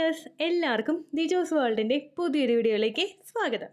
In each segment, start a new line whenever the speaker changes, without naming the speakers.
Viewers എല്ലാവർക്കും ദിജോസ് വേൾഡിൻ്റെ പുതിയൊരു വീഡിയോയിലേക്ക് സ്വാഗതം.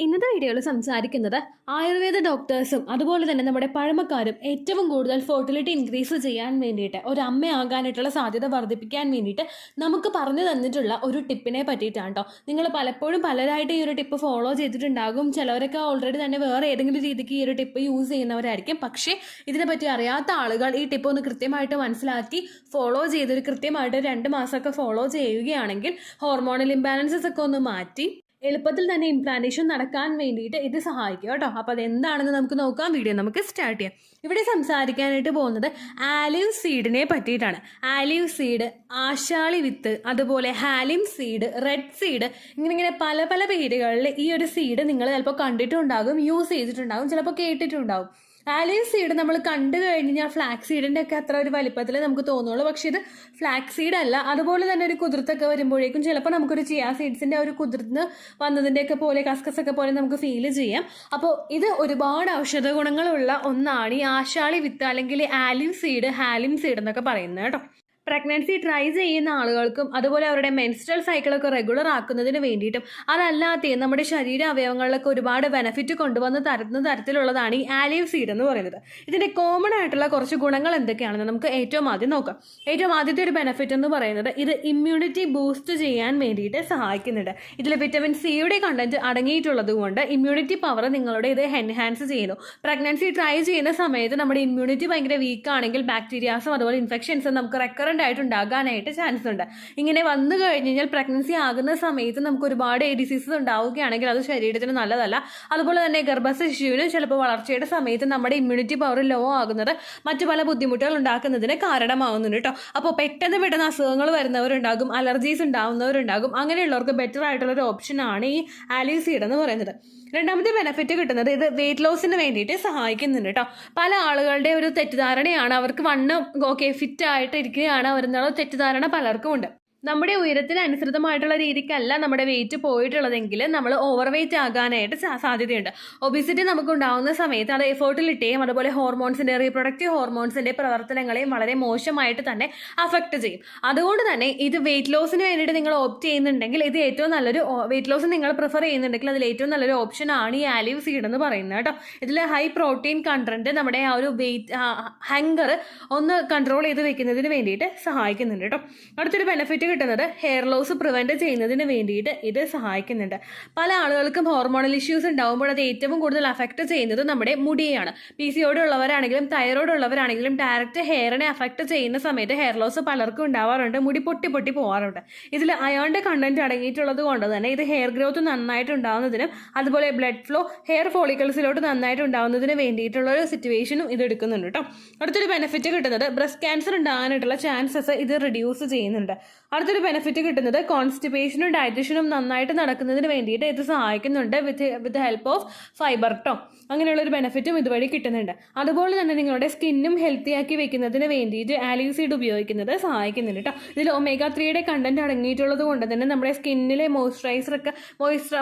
ഇന്നത്തെ വീഡിയോയിൽ സംസാരിക്കുന്നത് ആയുർവേദ ഡോക്ടേഴ്സും അതുപോലെ തന്നെ നമ്മുടെ പഴമക്കാരും ഏറ്റവും കൂടുതൽ ഫെർട്ടിലിറ്റി ഇൻക്രീസ് ചെയ്യാൻ വേണ്ടിയിട്ട് ഒരു അമ്മയാകാനായിട്ടുള്ള സാധ്യത വർദ്ധിപ്പിക്കാൻ വേണ്ടിയിട്ട് നമുക്ക് പറഞ്ഞു തന്നിട്ടുള്ള ഒരു ടിപ്പിനെ പറ്റിയിട്ടാണ് കേട്ടോ. നിങ്ങൾ പലപ്പോഴും പലരായിട്ട് ഈ ഒരു ടിപ്പ് ഫോളോ ചെയ്തിട്ടുണ്ടാകും. ചിലവരൊക്കെ ഓൾറെഡി തന്നെ വേറെ ഏതെങ്കിലും രീതിക്ക് ഈ ഒരു ടിപ്പ് യൂസ് ചെയ്യുന്നവരായിരിക്കും. പക്ഷേ ഇതിനെപ്പറ്റി അറിയാത്ത ആളുകൾ ഈ ടിപ്പ് ഒന്ന് കൃത്യമായിട്ട് മനസ്സിലാക്കി ഫോളോ ചെയ്തൊരു കൃത്യമായിട്ട് 2 മാസമൊക്കെ ഫോളോ ചെയ്യുകയാണെങ്കിൽ ഹോർമോണൽ ഇംബാലൻസസ് ഒക്കെ ഒന്ന് മാറ്റി എളുപ്പത്തിൽ തന്നെ ഇംപ്ലാന്റേഷൻ നടക്കാൻ വേണ്ടിയിട്ട് ഇത് സഹായിക്കും കേട്ടോ. അപ്പോൾ അതെന്താണെന്ന് നമുക്ക് നോക്കാം. വീഡിയോ നമുക്ക് സ്റ്റാർട്ട് ചെയ്യാം. ഇവിടെ സംസാരിക്കാനായിട്ട് പോകുന്നത് ആലിവ് സീഡിനെ പറ്റിയിട്ടാണ്. ആലിവ് സീഡ്, ആശാളി വിത്ത്, അതുപോലെ ഹാലിം സീഡ്, റെഡ് സീഡ്, ഇങ്ങനെ പല പല പേരുകളിൽ ഈ ഒരു സീഡ് നിങ്ങൾ ചിലപ്പോൾ കണ്ടിട്ടുണ്ടാകും, യൂസ് ചെയ്തിട്ടുണ്ടാകും, ചിലപ്പോൾ കേട്ടിട്ടുണ്ടാകും. ആലിവ് സീഡ് നമ്മൾ കണ്ടു കഴിഞ്ഞാൽ ഫ്ലാക്സ് സീഡിൻ്റെ ഒക്കെ അത്ര ഒരു വലിപ്പത്തിൽ നമുക്ക് തോന്നുള്ളൂ. പക്ഷേ ഇത് ഫ്ലാക്സ് സീഡ് അല്ല. അതുപോലെ തന്നെ ഒരു കുതിർത്തൊക്കെ വരുമ്പോഴേക്കും ചിലപ്പോൾ നമുക്കൊരു ചിയാ സീഡ്സിൻ്റെ ഒരു കുതിർന്ന് വന്നതിൻ്റെയൊക്കെ പോലെ കസ്കസൊക്കെ പോലെ നമുക്ക് ഫീൽ ചെയ്യാം. അപ്പോൾ ഇത് ഒരുപാട് ഔഷധ ഗുണങ്ങളുള്ള ഒന്നാണ് ഈ ആശാളി വിത്ത് അല്ലെങ്കിൽ ആലിവ് സീഡ്, ഹാലിം സീഡ് എന്നൊക്കെ പറയുന്നത് കേട്ടോ. പ്രഗ്നൻസി ട്രൈ ചെയ്യുന്ന ആളുകൾക്കും അതുപോലെ അവരുടെ മെൻസ്ട്രൽ സൈക്കിളൊക്കെ റെഗുലർ ആക്കുന്നതിന് വേണ്ടിയിട്ടും അതല്ലാത്ത നമ്മുടെ ശരീര അവയവങ്ങളിലൊക്കെ ഒരുപാട് ബെനിഫിറ്റ് കൊണ്ടുവന്ന് തരുന്ന തരത്തിലുള്ളതാണ് ഈ ആലിവ് സീഡ് എന്ന് പറയുന്നത്. ഇതിൻ്റെ കോമൺ ആയിട്ടുള്ള കുറച്ച് ഗുണങ്ങൾ എന്തൊക്കെയാണെന്ന് നമുക്ക് ഏറ്റവും ആദ്യം നോക്കാം. ഏറ്റവും ആദ്യത്തെ ഒരു ബെനിഫിറ്റ് എന്ന് പറയുന്നത് ഇത് ഇമ്മ്യൂണിറ്റി ബൂസ്റ്റ് ചെയ്യാൻ വേണ്ടിയിട്ട് സഹായിക്കുന്നുണ്ട്. ഇതിൽ വിറ്റമിൻ സിയുടെ കണ്ടന്റ് അടങ്ങിയിട്ടുള്ളത് കൊണ്ട് ഇമ്മ്യൂണിറ്റി പവർ നിങ്ങളുടെ ഇത് എൻഹാൻസ് ചെയ്യുന്നു. പ്രഗ്നൻസി ട്രൈ ചെയ്യുന്ന സമയത്ത് നമ്മുടെ ഇമ്മ്യൂണിറ്റി ഭയങ്കര വീക്കാണെങ്കിൽ ബാക്ടീരിയാസും അതുപോലെ ഇൻഫെക്ഷൻസും നമുക്ക് ആയിട്ടുണ്ടാകാനായിട്ട് ചാൻസ് ഉണ്ട്. ഇങ്ങനെ വന്നു കഴിഞ്ഞാൽ പ്രഗ്നൻസി ആകുന്ന സമയത്ത് നമുക്ക് ഒരുപാട് ഡിസീസസ് ഉണ്ടാവുകയാണെങ്കിൽ അത് ശരീരത്തിന് നല്ലതല്ല. അതുപോലെ തന്നെ ഗർഭശിശുവിന് ചിലപ്പോൾ വളർച്ചയുടെ സമയത്ത് നമ്മുടെ ഇമ്മ്യൂണിറ്റി പവർ ലോ ആകുന്നത് മറ്റു പല ബുദ്ധിമുട്ടുകൾ ഉണ്ടാക്കുന്നതിന് കാരണമാകുന്നുണ്ട് കേട്ടോ. അപ്പോൾ പെട്ടെന്ന് അസുഖങ്ങൾ വരുന്നവരുണ്ടാകും, അലർജീസ് ഉണ്ടാവുന്നവരുണ്ടാകും. അങ്ങനെയുള്ളവർക്ക് ബെറ്റർ ആയിട്ടുള്ള ഒരു ഓപ്ഷനാണ് ഈ ആലിവ് സീഡ് എന്ന് പറയുന്നത്. രണ്ടാമത്തെ ബെനിഫിറ്റ് കിട്ടുന്നത് ഇത് വെയിറ്റ് ലോസിന് വേണ്ടിയിട്ട് സഹായിക്കുന്നുണ്ട് കേട്ടോ. പല ആളുകളുടെ ഒരു തെറ്റിദ്ധാരണയാണ് അവർക്ക് വണ്ണം ഓക്കെ ഫിറ്റ് ആയിട്ട് ഇരിക്കുകയാണ് അവരെന്നുള്ള തെറ്റിദ്ധാരണ പലർക്കും ഉണ്ട്. നമ്മുടെ ഉയരത്തിന് അനുസൃതമായിട്ടുള്ള രീതിക്കല്ല നമ്മുടെ വെയിറ്റ് പോയിട്ടുള്ളതെങ്കിൽ നമ്മൾ ഓവർ വെയിറ്റ് ആകാനായിട്ട് സാധ്യതയുണ്ട്. ഒബിസിറ്റി നമുക്ക് ഉണ്ടാകുന്ന സമയത്ത് അത് എഫേർട്ടിലിറ്റിയും അതുപോലെ ഹോർമോൺസിൻ്റെ റീപ്രൊഡക്റ്റീവ് ഹോർമോൺസിൻ്റെ പ്രവർത്തനങ്ങളെയും വളരെ മോശമായിട്ട് തന്നെ അഫക്റ്റ് ചെയ്യും. അതുകൊണ്ട് തന്നെ ഇത് വെയിറ്റ് ലോസിന് വേണ്ടിയിട്ട് നിങ്ങൾ ഓപ്റ്റ് ചെയ്യുന്നുണ്ടെങ്കിൽ ഇത് ഏറ്റവും നല്ലൊരു വെയിറ്റ് ലോസ് നിങ്ങൾ പ്രിഫർ ചെയ്യുന്നുണ്ടെങ്കിൽ അതിൽ ഏറ്റവും നല്ലൊരു ഓപ്ഷനാണ് ഈ ആലിവ് സീഡ് എന്ന് പറയുന്നത് കേട്ടോ. ഇതിൽ ഹൈ പ്രോട്ടീൻ കണ്ടന്റ് നമ്മുടെ ആ ഒരു വെയിറ്റ് ഹങ്കർ ഒന്ന് കൺട്രോൾ ചെയ്ത് വെക്കുന്നതിന് വേണ്ടിയിട്ട് സഹായിക്കുന്നുണ്ട് കേട്ടോ. അടുത്തൊരു ബെനിഫിറ്റ് കിട്ടുന്നത് ഹെയർ ലോസ് പ്രിവെന്റ് ചെയ്യുന്നതിന് വേണ്ടിയിട്ട് ഇത് സഹായിക്കുന്നുണ്ട്. പല ആളുകൾക്കും ഹോർമോണൽ ഇഷ്യൂസ് ഉണ്ടാകുമ്പോൾ അത് ഏറ്റവും കൂടുതൽ അഫക്റ്റ് ചെയ്യുന്നത് നമ്മുടെ മുടിയാണ്. PCOD ഉള്ളവരാണെങ്കിലും തൈറോയ്ഡ് ഉള്ളവരാണെങ്കിലും ഡയറക്റ്റ് ഹെയറിനെ അഫക്റ്റ് ചെയ്യുന്ന സമയത്ത് ഹെയർ ലോസ് പലർക്കും ഉണ്ടാവാറുണ്ട്, മുടി പൊട്ടി പോകാറുണ്ട്. ഇതിൽ അയോണിന്റെ കണ്ടന്റ് അടങ്ങിയിട്ടുള്ളത് കൊണ്ട് തന്നെ ഇത് ഹെയർ ഗ്രോത്ത് നന്നായിട്ട് ഉണ്ടാവുന്നതിനും അതുപോലെ ബ്ലഡ് ഫ്ലോ ഹെയർ ഫോളിക്കിൾസിലോട്ട് നന്നായിട്ട് ഉണ്ടാവുന്നതിന് വേണ്ടിയിട്ടുള്ള ഒരു സിറ്റുവേഷനും ഇത് എടുക്കുന്നുണ്ട് കേട്ടോ. അടുത്തൊരു ബെനിഫിറ്റ് കിട്ടുന്നത് ബ്രസ്റ്റ് ക്യാൻസർ ഉണ്ടാകാനായിട്ടുള്ള ചാൻസസ് ഇത് റിഡ്യൂസ് ചെയ്യുന്നുണ്ട്. അടുത്തൊരു ബെനിഫിറ്റ് കിട്ടുന്നത് കോൺസ്റ്റിപ്പേഷനും ഡൈജഷനും നന്നായിട്ട് നടക്കുന്നതിന് വേണ്ടിയിട്ട് ഇത് സഹായിക്കുന്നുണ്ട് വിത്ത് ഹെൽപ്പ് ഓഫ് ഫൈബർ കേട്ടോ. അങ്ങനെയുള്ളൊരു ബെനിഫിറ്റും ഇതുവഴി കിട്ടുന്നുണ്ട്. അതുപോലെ തന്നെ നിങ്ങളുടെ സ്കിന്നും ഹെൽത്തി ആക്കി വെക്കുന്നതിന് വേണ്ടിയിട്ട് ആലിവ് സീഡ് ഉപയോഗിക്കുന്നത് സഹായിക്കുന്നുണ്ട് കേട്ടോ. ഇതിൽ ഒമേഗ 3യുടെ കണ്ടന്റ് അടങ്ങിയിട്ടുള്ളത് കൊണ്ട് തന്നെ നമ്മുടെ സ്കിന്നിലെ മോയ്സ്ചറൈസറൊക്കെ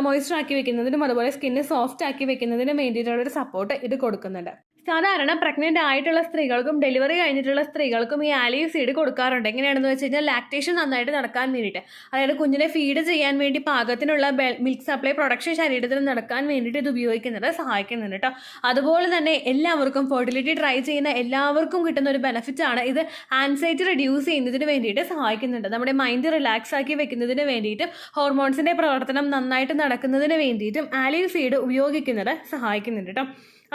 മോയ്സ്ചർ ആക്കി വെക്കുന്നതിനും അതുപോലെ സ്കിന്ന് സോഫ്റ്റ് ആക്കി വെക്കുന്നതിനും വേണ്ടിയിട്ടുള്ളൊരു സപ്പോർട്ട് ഇത് കൊടുക്കുന്നുണ്ട്. സാധാരണ പ്രഗ്നന്റ് ആയിട്ടുള്ള സ്ത്രീകൾക്കും ഡെലിവറി കഴിഞ്ഞിട്ടുള്ള സ്ത്രീകൾക്കും ഈ ആലിവ് സീഡ് കൊടുക്കാറുണ്ട്. എങ്ങനെയാണെന്ന് വെച്ച് കഴിഞ്ഞാൽ ലാക്ടേഷൻ നന്നായിട്ട് നടക്കാൻ വേണ്ടിയിട്ട്, അതായത് കുഞ്ഞിനെ ഫീഡ് ചെയ്യാൻ വേണ്ടി പാകത്തിനുള്ള മിൽക്ക് സപ്ലൈ പ്രൊഡക്ഷൻ ശരീരത്തിൽ നടക്കാൻ വേണ്ടിയിട്ട് ഇത് ഉപയോഗിക്കുന്നത് സഹായിക്കുന്നുണ്ട് കേട്ടോ. അതുപോലെ തന്നെ എല്ലാവർക്കും ഫെർട്ടിലിറ്റി ട്രൈ ചെയ്യുന്ന എല്ലാവർക്കും കിട്ടുന്ന ഒരു ബെനിഫിറ്റ് ആണ് ഇത്. ആൻസൈറ്റി റിഡ്യൂസ് ചെയ്യുന്നതിന് വേണ്ടിയിട്ട് സഹായിക്കുന്നുണ്ട്. നമ്മുടെ മൈൻഡ് റിലാക്സ് ആക്കി വെക്കുന്നതിന് വേണ്ടിയിട്ടും ഹോർമോൺസിന്റെ പ്രവർത്തനം നന്നായിട്ട് നടക്കുന്നതിന് വേണ്ടിയിട്ടും ആലിവ് സീഡ് ഉപയോഗിക്കുന്നത് സഹായിക്കുന്നുണ്ട് കേട്ടോ.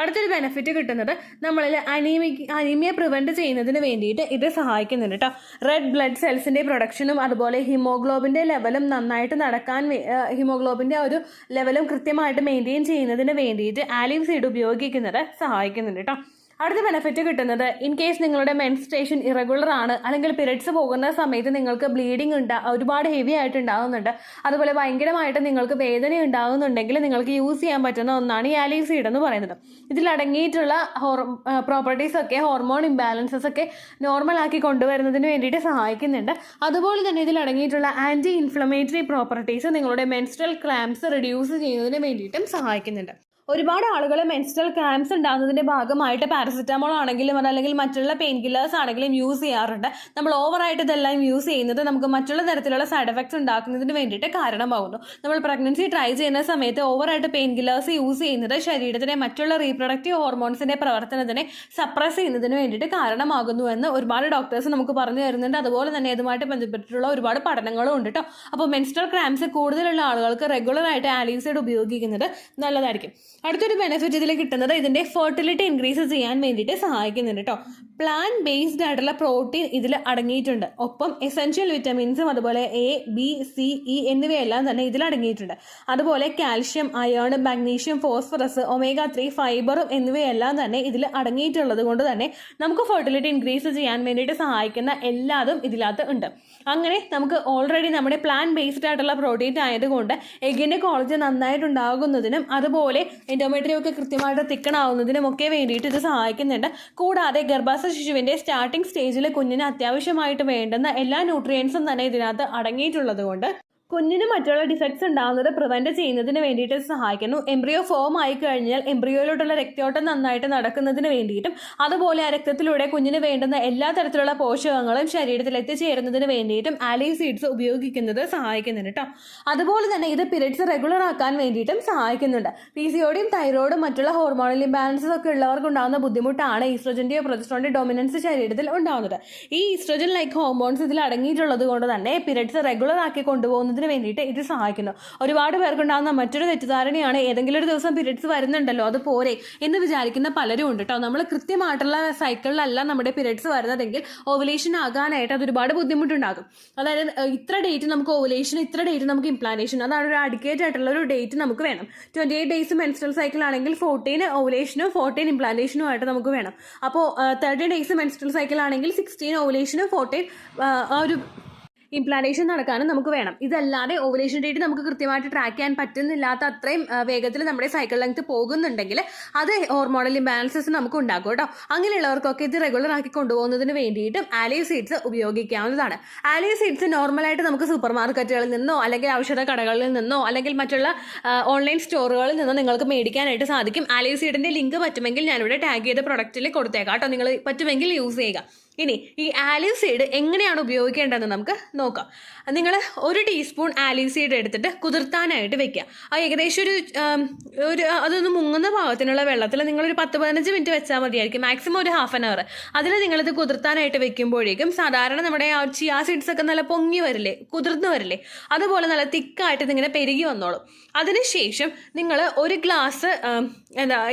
അടുത്തൊരു ബെനിഫിറ്റ് കിട്ടുന്നത് നമ്മളിൽ അനീമിയ പ്രിവെൻറ്റ് ചെയ്യുന്നതിന് വേണ്ടിയിട്ട് ഇത് സഹായിക്കുന്നുണ്ട് കേട്ടോ. റെഡ് ബ്ലഡ് സെൽസിൻ്റെ പ്രൊഡക്ഷനും അതുപോലെ ഹിമോഗ്ലോബിൻ്റെ ലെവലും നന്നായിട്ട് നടക്കാൻ ഹിമോഗ്ലോബിൻ്റെ ഒരു ലെവലും കൃത്യമായിട്ട് മെയിൻറ്റെയിൻ ചെയ്യുന്നതിന് വേണ്ടിയിട്ട് ആലിവ് സീഡ് ഉപയോഗിക്കുന്നത് സഹായിക്കുന്നുണ്ട് കേട്ടോ. അടുത്ത ബെനിഫിറ്റ് കിട്ടുന്നത് ഇൻ കേസ് നിങ്ങളുടെ മെൻസ്ട്രേഷൻ ഇറഗുലർ ആണ് അല്ലെങ്കിൽ പീരിയഡ്സ് പോകുന്ന സമയത്ത് നിങ്ങൾക്ക് ബ്ലീഡിങ് ഒരുപാട് ഹെവി ആയിട്ട് ഉണ്ടാകുന്നുണ്ട്, അതുപോലെ ഭയങ്കരമായിട്ട് നിങ്ങൾക്ക് വേദന ഉണ്ടാകുന്നുണ്ടെങ്കിൽ നിങ്ങൾക്ക് യൂസ് ചെയ്യാൻ പറ്റുന്ന ഒന്നാണ് ഈ ആലിവ് സീഡ് എന്ന് പറയുന്നത്. ഇതിലടങ്ങിയിട്ടുള്ള പ്രോപ്പർട്ടീസ് ഒക്കെ ഹോർമോൺ ഇംബാലൻസസ് ഒക്കെ നോർമൽ ആക്കി കൊണ്ടുവരുന്നതിന് വേണ്ടിയിട്ട് സഹായിക്കുന്നുണ്ട്. അതുപോലെ തന്നെ ഇതിലടങ്ങിയിട്ടുള്ള ആൻറ്റി ഇൻഫ്ലമേറ്ററി പ്രോപ്പർട്ടീസ് നിങ്ങളുടെ മെൻസ്ട്രൽ ക്രാംസ് റിഡ്യൂസ് ചെയ്യുന്നതിന് വേണ്ടിയിട്ടും സഹായിക്കുന്നുണ്ട്. ഒരുപാട് ആളുകൾ മെൻസ്ട്രൽ ക്രാംസ് ഉണ്ടാകുന്നതിൻ്റെ ഭാഗമായിട്ട് പാരസെറ്റമോൾ ആണെങ്കിലും അതല്ലെങ്കിൽ മറ്റുള്ള പെയിൻ കില്ലേഴ്സ് ആണെങ്കിലും യൂസ് ചെയ്യാറുണ്ട്. നമ്മൾ ഓവറായിട്ട് ഇതെല്ലാം യൂസ് ചെയ്യുന്നത് നമുക്ക് മറ്റുള്ള തരത്തിലുള്ള സൈഡ് എഫക്ട്സ് ഉണ്ടാക്കുന്നതിന് വേണ്ടിയിട്ട് കാരണമാകുന്നു. നമ്മൾ പ്രഗ്നൻസി ട്രൈ ചെയ്യുന്ന സമയത്ത് ഓവറായിട്ട് പെയിൻ കില്ലേഴ്സ് യൂസ് ചെയ്യുന്നത് ശരീരത്തിലെ മറ്റുള്ള റീപ്രൊഡക്റ്റീവ് ഹോർമോൺസിൻ്റെ പ്രവർത്തനത്തിനെ സപ്രസ് ചെയ്യുന്നതിന് വേണ്ടിയിട്ട് കാരണമാകുന്നു എന്ന് ഒരുപാട് ഡോക്ടേഴ്സ് നമുക്ക് പറഞ്ഞു തരുന്നുണ്ട്. അതുപോലെ തന്നെ ഇതുമായിട്ട് ബന്ധപ്പെട്ടിട്ടുള്ള ഒരുപാട് പഠനങ്ങളും ഉണ്ട് കേട്ടോ. അപ്പോൾ മെൻസ്ട്രൽ ക്രാംസ് കൂടുതലുള്ള ആളുകൾക്ക് റെഗുലറായിട്ട് ആലിസൈഡ് ഉപയോഗിക്കുന്നത് നല്ലതായിരിക്കും. അടുത്തൊരു ബെനിഫിറ്റ് ഇതിൽ കിട്ടുന്നത് ഇതിൻ്റെ ഫെർട്ടിലിറ്റി ഇൻക്രീസ് ചെയ്യാൻ വേണ്ടിയിട്ട് സഹായിക്കുന്നുണ്ട് കേട്ടോ. പ്ലാന്റ് ബേസ്ഡ് ആയിട്ടുള്ള പ്രോട്ടീൻ ഇതിൽ അടങ്ങിയിട്ടുണ്ട്. ഒപ്പം എസെൻഷ്യൽ വിറ്റമിൻസും അതുപോലെ A, B, C, E എന്നിവയെല്ലാം തന്നെ ഇതിൽ അടങ്ങിയിട്ടുണ്ട്. അതുപോലെ calcium, iron, magnesium, phosphorus, omega-3, ഫൈബറും എന്നിവയെല്ലാം തന്നെ ഇതിൽ അടങ്ങിയിട്ടുള്ളത് കൊണ്ട് തന്നെ നമുക്ക് ഫെർട്ടിലിറ്റി ഇൻക്രീസ് ചെയ്യാൻ വേണ്ടിയിട്ട് സഹായിക്കുന്ന എല്ലാതും ഇതിനകത്ത് ഉണ്ട്. അങ്ങനെ നമുക്ക് ഓൾറെഡി നമ്മുടെ പ്ലാന്റ് ബേസ്ഡ് ആയിട്ടുള്ള പ്രോട്ടീൻ ആയതുകൊണ്ട് എഗിൻ്റെ ക്വാളിറ്റി നന്നായിട്ടുണ്ടാകുന്നതിനും അതുപോലെ എൻഡോമെട്രിയം ഒക്കെ കൃത്യമായിട്ട് തിക്കണാവുന്നതിനും ഒക്കെ വേണ്ടിയിട്ട് ഇത് സഹായിക്കുന്നുണ്ട്. കൂടാതെ ഗർഭാശയ ശിശുവിൻ്റെ സ്റ്റാർട്ടിംഗ് സ്റ്റേജിൽ കുഞ്ഞിന് അത്യാവശ്യമായിട്ട് വേണ്ടുന്ന എല്ലാ ന്യൂട്രിയൻസും തന്നെ ഇതിനകത്ത് അടങ്ങിയിട്ടുള്ളത് കൊണ്ട് കുഞ്ഞിന് മറ്റുള്ള ഡിഫക്ട്സ് ഉണ്ടാകുന്നത് പ്രിവെൻറ്റ് ചെയ്യുന്നതിന് വേണ്ടിയിട്ട് സഹായിക്കുന്നു. എംബ്രിയോ ഫോം ആയി കഴിഞ്ഞാൽ എംബ്രിയോയിലോട്ടുള്ള രക്തയോട്ടം നന്നായിട്ട് നടക്കുന്നതിന് വേണ്ടിയിട്ടും അതുപോലെ ആ രക്തത്തിലൂടെ കുഞ്ഞിന് വേണ്ടുന്ന എല്ലാ തരത്തിലുള്ള പോഷകങ്ങളും ശരീരത്തിൽ എത്തിച്ചേരുന്നതിന് വേണ്ടിയിട്ടും ആലി സീഡ്സ് ഉപയോഗിക്കുന്നത് സഹായിക്കുന്നുണ്ട് കേട്ടോ. അതുപോലെ തന്നെ ഇത് പീരിയഡ്സ് റെഗുലർ ആക്കാൻ വേണ്ടിയിട്ടും സഹായിക്കുന്നുണ്ട്. PCODയും തൈറോയിഡും മറ്റുള്ള ഹോർമോണൽ ഇംബാലൻസസ് ഒക്കെ ഉള്ളവർക്ക് ഉണ്ടാകുന്ന ബുദ്ധിമുട്ടാണ് ഈസ്ട്രോജൻ്റെയോ പ്രൊജസ്ട്രോണിൻ്റെ ഡൊമിനൻസ് ശരീരത്തിൽ ഉണ്ടാകുന്നത്. ഈ ഈസ്ട്രോജൻ ലൈക്ക് ഹോർമോൺസ് ഇതിൽ അടങ്ങിയിട്ടുള്ളത് കൊണ്ട് തന്നെ പീരിയഡ്സ് റെഗുലർ ആക്കി കൊണ്ടുപോകുന്നത് വേണ്ടിയിട്ട് ഇത് സഹായിക്കുന്നു. ഒരുപാട് പേർക്കുണ്ടാകുന്ന മറ്റൊരു തെറ്റിദ്ധാരണയാണ് ഏതെങ്കിലും ഒരു ദിവസം പീരിയഡ്സ് വരുന്നുണ്ടല്ലോ അത് പോരെ എന്ന് വിചാരിക്കുന്ന പലരും ഉണ്ട് കേട്ടോ. നമ്മൾ കൃത്യമായിട്ടുള്ള സൈക്കിളിലല്ല നമ്മുടെ പീരിയഡ്സ് വരുന്നതെങ്കിൽ ഓവുലേഷൻ ആകാനായിട്ട് അത് ഒരുപാട് ബുദ്ധിമുട്ടുണ്ടാകും. അതായത് ഇത്ര ഡേറ്റ് നമുക്ക് ഓവുലേഷൻ, ഇത്ര ഡേറ്റ് നമുക്ക് ഇംപ്ലാന്റേഷൻ, അതാണ് ഒരു അഡിക്കേറ്റ് ആയിട്ടുള്ള ഒരു ഡേറ്റ് നമുക്ക് വേണം. 28 ഡേയ്സ് മെൻസ്ട്രൽ സൈക്കിൾ ആണെങ്കിൽ 14 ഓവുലേഷനും 14 ഇംപ്ലാന്റേഷനും ആയിട്ട് നമുക്ക് വേണം. അപ്പോൾ 30 ഡേയ്സ് മെൻസ്ട്രൽ സൈക്കിൾ ആണെങ്കിൽ 16 ഓവുലേഷനും 14 ആ ഒരു ഇംപ്ലാന്റേഷൻ നടക്കാനും നമുക്ക് വേണം. ഇതല്ലാതെ ഓവുലേഷൻ ഡേറ്റ് നമുക്ക് കൃത്യമായിട്ട് ട്രാക്ക് ചെയ്യാൻ പറ്റുന്നില്ലാത്ത അത്രയും വേഗത്തിൽ നമ്മുടെ സൈക്കിൾ ലെങ്ത് പോകുന്നുണ്ടെങ്കിൽ അത് ഹോർമോണൽ ഇംബാലൻസസ് നമുക്ക് ഉണ്ടാക്കും കേട്ടോ. അങ്ങനെയുള്ളവർക്കൊക്കെ ഇത് റെഗുലർ ആക്കി കൊണ്ടുപോകുന്നതിന് വേണ്ടിയിട്ടും ആലിയ സീഡ്സ് ഉപയോഗിക്കാവുന്നതാണ്. ആലിയ സീഡ്സ് നോർമലായിട്ട് നമുക്ക് സൂപ്പർ മാർക്കറ്റുകളിൽ നിന്നോ അല്ലെങ്കിൽ ഔഷധ കടകളിൽ നിന്നോ അല്ലെങ്കിൽ മറ്റുള്ള ഓൺലൈൻ സ്റ്റോറുകളിൽ നിന്നോ നിങ്ങൾക്ക് മേടിക്കാനായിട്ട് സാധിക്കും. ആലിയ സീഡിൻ്റെ ലിങ്ക് പറ്റുമെങ്കിൽ ഞാനിവിടെ ടാഗ് ചെയ്ത പ്രൊഡക്റ്റിൽ കൊടുത്തേക്കാം കേട്ടോ. നിങ്ങൾ പറ്റുമെങ്കിൽ യൂസ് ചെയ്യുക. ഇനി ഈ ആലിവ് സീഡ് എങ്ങനെയാണ് ഉപയോഗിക്കേണ്ടതെന്ന് നമുക്ക് നോക്കാം. നിങ്ങൾ 1 ടീസ്പൂൺ ആലിവ് സീഡ് എടുത്തിട്ട് കുതിർത്താനായിട്ട് വെക്കുക. ഏകദേശം അതൊന്ന് മുങ്ങുന്ന പാകത്തിനുള്ള വെള്ളത്തിൽ നിങ്ങളൊരു 10-15 മിനിറ്റ് വെച്ചാൽ മതിയായിരിക്കും, മാക്സിമം ഒരു ഹാഫ് ആൻ അവർ. അതിൽ നിങ്ങളിത് കുതിർത്താനായിട്ട് വെക്കുമ്പോഴേക്കും സാധാരണ നമ്മുടെ ആ ചിയാ സീഡ്സ് ഒക്കെ നല്ല പൊങ്ങി വരില്ലേ, കുതിർന്ന് വരില്ലേ, അതുപോലെ നല്ല തിക്കായിട്ട് ഇതിങ്ങനെ പെരുകി വന്നോളും. അതിനുശേഷം നിങ്ങൾ ഒരു ഗ്ലാസ്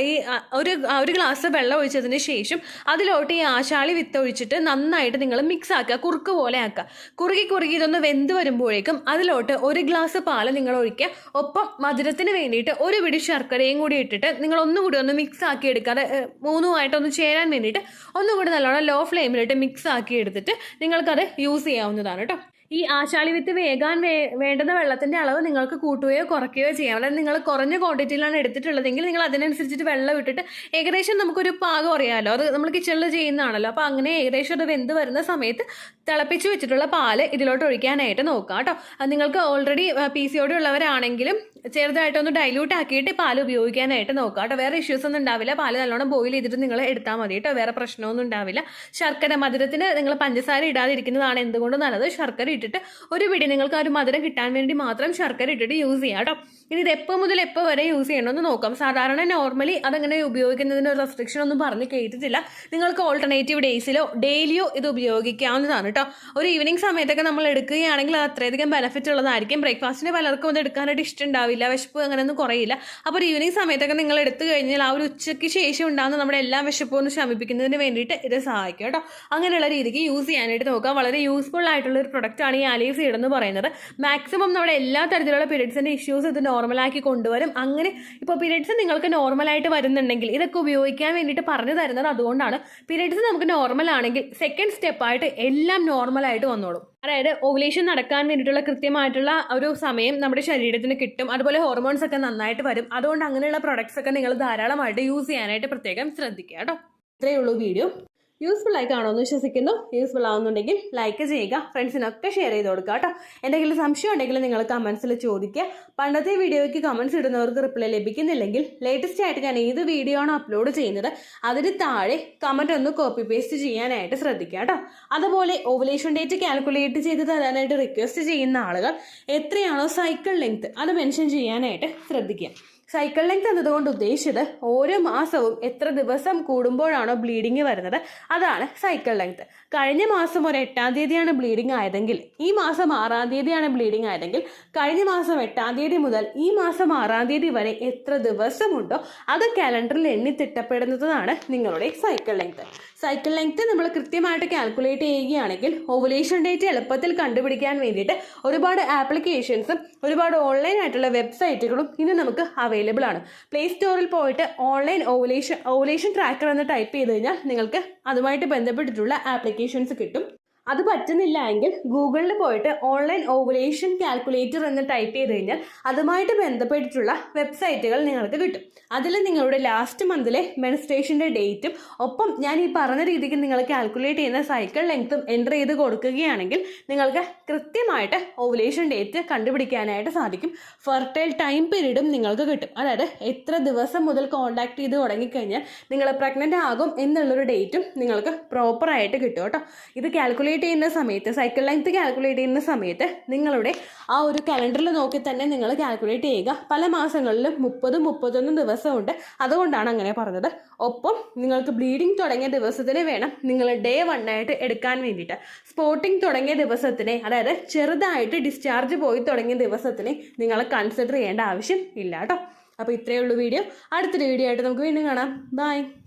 ഒരു ഗ്ലാസ് വെള്ളം ഒഴിച്ചതിന് ശേഷം അതിലോട്ട് ഈ ആശാളി വിത്ത് ഒഴിച്ചിട്ട് നന്നായിട്ട് നിങ്ങൾ മിക്സ് ആക്കുക, കുറുക്ക് പോലെ ആക്കുക. കുറുകി ഇതൊന്ന് വെന്ത് വരുമ്പോഴേക്കും അതിലോട്ട് 1 ഗ്ലാസ് പാല് നിങ്ങൾ ഒഴിക്കുക. ഒപ്പം മധുരത്തിന് വേണ്ടിയിട്ട് 1 പിടി ശർക്കരയും കൂടി ഇട്ടിട്ട് നിങ്ങൾ ഒന്നുകൂടി ഒന്ന് മിക്സ് ആക്കി എടുക്കാതെ മൂന്നുമായിട്ടൊന്ന് ചേരാൻ വേണ്ടിയിട്ട് ഒന്നുകൂടി നല്ലോണം ലോ ഫ്ലെയിമിലിട്ട് മിക്സ് ആക്കി എടുത്തിട്ട് നിങ്ങൾക്കത് യൂസ് ചെയ്യാവുന്നതാണ് കേട്ടോ. ഈ ആശാളി വിത്ത് വേകാൻ വേണ്ടുന്ന വെള്ളത്തിൻ്റെ അളവ് നിങ്ങൾക്ക് കൂട്ടുകയോ കുറയ്ക്കുകയോ ചെയ്യാം. അതായത് നിങ്ങൾ കുറഞ്ഞ ക്വാണ്ടിറ്റിയിലാണ് എടുത്തിട്ടുള്ളതെങ്കിൽ നിങ്ങൾ അതിനനുസരിച്ചിട്ട് വെള്ളം ഇട്ടിട്ട് ഏകദേശം നമുക്കൊരു പാകം അറിയാമല്ലോ, അത് നമ്മൾ കിച്ചണിൽ ചെയ്യുന്നതാണല്ലോ. അപ്പോൾ അങ്ങനെ ഏകദേശം അത് വെന്ത് വരുന്ന സമയത്ത് തിളപ്പിച്ച് വെച്ചിട്ടുള്ള പാല് ഇതിലോട്ട് ഒഴിക്കാനായിട്ട് നോക്കാം കേട്ടോ. നിങ്ങൾക്ക് ഓൾറെഡി PCOD ഉള്ളവരാണെങ്കിലും ചെറുതായിട്ടൊന്ന് ഡൈല്യൂട്ട് ആക്കിയിട്ട് പാല് ഉപയോഗിക്കാനായിട്ട് നോക്കാം കേട്ടോ. വേറെ ഇഷ്യൂസ് ഒന്നും ഉണ്ടാവില്ല. പാല് നല്ലോണം ബോയിൽ ചെയ്തിട്ട് നിങ്ങൾ എടുത്താൽ മതി കേട്ടോ. വേറെ പ്രശ്നമൊന്നും ഉണ്ടാവില്ല. ശർക്കര മധുരത്തിന് നിങ്ങൾ പഞ്ചസാര ഇടാതിരിക്കുന്നതാണ് എന്തുകൊണ്ട് നല്ലത്. ശർക്കര ഇട്ടിട്ട് 1 പിടി നിങ്ങൾക്ക് ആ ഒരു മധുരം കിട്ടാൻ വേണ്ടി മാത്രം ശർക്കര ഇട്ടിട്ട് യൂസ് ചെയ്യാം കേട്ടോ. ഇനി ഇത് എപ്പോൾ മുതൽ എപ്പോൾ വരെ യൂസ് ചെയ്യണമെന്ന് നോക്കാം. സാധാരണ നോർമലി അതങ്ങനെ ഉപയോഗിക്കുന്നതിന് ഒരു റെസ്ട്രിക്ഷൻ ഒന്നും പറഞ്ഞ് കേട്ടിട്ടില്ല. നിങ്ങൾക്ക് ഓൾട്ടർനേറ്റീവ് ഡേയ്സിലോ ഡെയിലിയോ ഇത് ഉപയോഗിക്കാവുന്നതാണ് കേട്ടോ. ഒരു ഈവനിങ് സമയത്തൊക്കെ നമ്മൾ എടുക്കുകയാണെങ്കിൽ അത് അത്രയധികം ബെനിഫിറ്റ് ഉള്ളതായിരിക്കും. ബ്രേക്ക്ഫാസ്റ്റിന് പലർക്കും അത് എടുക്കാനായിട്ട് ഇഷ്ടമുണ്ടാവില്ല, വിശപ്പ് അങ്ങനെയൊന്നും കുറയില്ല. അപ്പോൾ ഒരു ഈവനിങ് സമയത്തൊക്കെ നിങ്ങൾ എടുത്തു കഴിഞ്ഞാൽ ആ ഒരു ഉച്ചയ്ക്ക് ശേഷം ഉണ്ടാകുന്ന നമ്മുടെ എല്ലാ വിശപ്പും ഒന്ന് ശമിപ്പിക്കുന്നതിന് വേണ്ടിയിട്ട് ഇത് സഹായിക്കും കേട്ടോ. അങ്ങനെയുള്ള രീതിക്ക് യൂസ് ചെയ്യാനായിട്ട് നോക്കാം. വളരെ യൂസ്ഫുൾ ആയിട്ടുള്ള ഒരു പ്രൊഡക്റ്റാണ് ഈ ആലിവ് സീഡ് എന്ന് പറയുന്നത്. മാക്സിമം നമ്മുടെ എല്ലാ തരത്തിലുള്ള പീരിയഡ്സിൻ്റെ ഇഷ്യൂസ് ഇത് നോർമലാക്കി കൊണ്ടുവരും. അങ്ങനെ ഇപ്പോൾ പീരിയഡ്സ് നിങ്ങൾക്ക് നോർമലായിട്ട് വരുന്നുണ്ടെങ്കിൽ ഇതൊക്കെ ഉപയോഗിക്കാൻ വേണ്ടിയിട്ട് പറഞ്ഞു തരുന്നത് അതുകൊണ്ടാണ്. പീരിയഡ്സ് നമുക്ക് നോർമൽ ആണെങ്കിൽ സെക്കൻഡ് സ്റ്റെപ്പായിട്ട് എല്ലാം നോർമലായിട്ട് വന്നോളും. അതായത് ഓവുലേഷൻ നടക്കാൻ വേണ്ടിയിട്ടുള്ള കൃത്യമായിട്ടുള്ള ഒരു സമയം നമ്മുടെ ശരീരത്തിന് കിട്ടും. അതുപോലെ ഹോർമോൺസ് ഒക്കെ നന്നായിട്ട് വരും. അതുകൊണ്ട് അങ്ങനെയുള്ള പ്രൊഡക്ട്സ് ഒക്കെ നിങ്ങൾ ധാരാളമായിട്ട് യൂസ് ചെയ്യാനായിട്ട് പ്രത്യേകം ശ്രദ്ധിക്കുക കേട്ടോ. ഇത്രയേ ഉള്ളൂ വീഡിയോ. യൂസ്ഫുൾ ആയി കാണുമെന്ന് വിശ്വസിക്കുന്നു. യൂസ്ഫുൾ ആവുന്നുണ്ടെങ്കിൽ ലൈക്ക് ചെയ്യുക, ഫ്രണ്ട്സിനൊക്കെ ഷെയർ ചെയ്ത് കൊടുക്കുക കേട്ടോ. എന്തെങ്കിലും സംശയം ഉണ്ടെങ്കിൽ നിങ്ങൾ കമൻസിൽ ചോദിക്കുക. പണ്ടത്തെ വീഡിയോയ്ക്ക് കമൻസ് ഇടുന്നവർക്ക് റിപ്ലൈ ലഭിക്കുന്നില്ലെങ്കിൽ ലേറ്റസ്റ്റ് ആയിട്ട് ഞാൻ ഏത് വീഡിയോ ആണോ അപ്ലോഡ് ചെയ്യുന്നത് അതിന് താഴെ കമൻറ്റ് ഒന്ന് കോപ്പി പേസ്റ്റ് ചെയ്യാനായിട്ട് ശ്രദ്ധിക്കുക കേട്ടോ. അതുപോലെ ഓവുലേഷൻ ഡേറ്റ് കാൽക്കുലേറ്റ് ചെയ്ത് തരാനായിട്ട് റിക്വസ്റ്റ് ചെയ്യുന്ന ആളുകൾ എത്രയാണോ സൈക്കിൾ ലെങ്ത് അത് മെൻഷൻ ചെയ്യാനായിട്ട് ശ്രദ്ധിക്കുക. സൈക്കിൾ ലെങ്ത് എന്നതുകൊണ്ട് ഉദ്ദേശിച്ചത് ഓരോ മാസവും എത്ര ദിവസം കൂടുമ്പോഴാണോ ബ്ലീഡിങ് വരുന്നത് അതാണ് സൈക്കിൾ ലെങ്ത്. കഴിഞ്ഞ മാസം ഒരു 8-ാം തീയതിയാണ് ബ്ലീഡിങ് ആയതെങ്കിൽ ഈ മാസം 6-ാം തീയതിയാണ് ബ്ലീഡിങ് ആയതെങ്കിൽ കഴിഞ്ഞ മാസം 8-ാം തീയതി മുതൽ ഈ മാസം 6-ാം തീയതി വരെ എത്ര ദിവസമുണ്ടോ അത് കാലണ്ടറിൽ എണ്ണി തിട്ടപ്പെടുന്നതാണ് നിങ്ങളുടെ സൈക്കിൾ ലെങ്ത്. സൈക്കിൾ ലെങ്ത് നമ്മൾ കൃത്യമായിട്ട് കാൽക്കുലേറ്റ് ചെയ്യുകയാണെങ്കിൽ ഓവുലേഷൻ ഡേറ്റ് എളുപ്പത്തിൽ കണ്ടുപിടിക്കാൻ വേണ്ടിയിട്ട് ഒരുപാട് ആപ്ലിക്കേഷൻസും ഒരുപാട് ഓൺലൈൻ ആയിട്ടുള്ള വെബ്സൈറ്റുകളും ഇന്ന് നമുക്ക് അവൈലബിൾ ആണ്. പ്ലേ സ്റ്റോറിൽ പോയിട്ട് ഓൺലൈൻ ഓവുലേഷൻ ട്രാക്കർ എന്ന് ടൈപ്പ് ചെയ്ത് കഴിഞ്ഞാൽ നിങ്ങൾക്ക് അതുമായിട്ട് ബന്ധപ്പെട്ടിട്ടുള്ള ആപ്ലിക്കേഷൻസ് കിട്ടും. അത് പറ്റുന്നില്ല എങ്കിൽ ഗൂഗിളിൽ പോയിട്ട് ഓൺലൈൻ ഓവുലേഷൻ കാൽക്കുലേറ്റർ എന്ന് ടൈപ്പ് ചെയ്ത് കഴിഞ്ഞാൽ അതുമായിട്ട് ബന്ധപ്പെട്ടിട്ടുള്ള വെബ്സൈറ്റുകൾ നിങ്ങൾക്ക് കിട്ടും. അതിൽ നിങ്ങളുടെ ലാസ്റ്റ് മന്തിലെ മെൻസ്ട്രേഷൻ്റെ ഡേറ്റും ഒപ്പം ഞാൻ ഈ പറഞ്ഞ രീതിക്ക് നിങ്ങൾ കാൽക്കുലേറ്റ് ചെയ്യുന്ന സൈക്കിൾ ലെങ്ത്തും എൻ്റർ ചെയ്ത് കൊടുക്കുകയാണെങ്കിൽ നിങ്ങൾക്ക് കൃത്യമായിട്ട് ഓവുലേഷൻ ഡേറ്റ് കണ്ടുപിടിക്കാനായിട്ട് സാധിക്കും. ഫെർട്ടൈൽ ടൈം പീരീഡും നിങ്ങൾക്ക് കിട്ടും. അതായത് എത്ര ദിവസം മുതൽ കോൺടാക്ട് ചെയ്ത് തുടങ്ങിക്കഴിഞ്ഞാൽ നിങ്ങൾ പ്രഗ്നൻ്റ് ആകും എന്നുള്ളൊരു ഡേറ്റും നിങ്ങൾക്ക് പ്രോപ്പറായിട്ട് കിട്ടും കേട്ടോ. ഇത് കാൽക്കുലേറ്റ് ചെയ്യുന്ന സമയത്ത് സൈക്കിൾ ലെങ്ത് കാൽക്കുലേറ്റ് ചെയ്യുന്ന സമയത്ത് നിങ്ങളുടെ ആ ഒരു കലണ്ടറിൽ നോക്കി തന്നെ നിങ്ങൾ കാൽക്കുലേറ്റ് ചെയ്യുക. പല മാസങ്ങളിലും 30-31 ദിവസമുണ്ട്, അതുകൊണ്ടാണ് അങ്ങനെ പറഞ്ഞത്. ഒപ്പം നിങ്ങൾക്ക് ബ്ലീഡിങ് തുടങ്ങിയ ദിവസത്തിന് വേണം നിങ്ങൾ ഡേ 1 ആയിട്ട് എടുക്കാൻ വേണ്ടിയിട്ട്. സ്പോട്ടിങ് തുടങ്ങിയ ദിവസത്തിനെ, അതായത് ചെറുതായിട്ട് ഡിസ്ചാർജ് പോയി തുടങ്ങിയ ദിവസത്തിനെ നിങ്ങൾ കൺസിഡർ ചെയ്യേണ്ട ആവശ്യം ഇല്ല കേട്ടോ. അപ്പോൾ ഇത്രയേ ഉള്ളൂ വീഡിയോ. അടുത്തൊരു വീഡിയോ ആയിട്ട് നമുക്ക് വീണ്ടും കാണാം. ബൈ.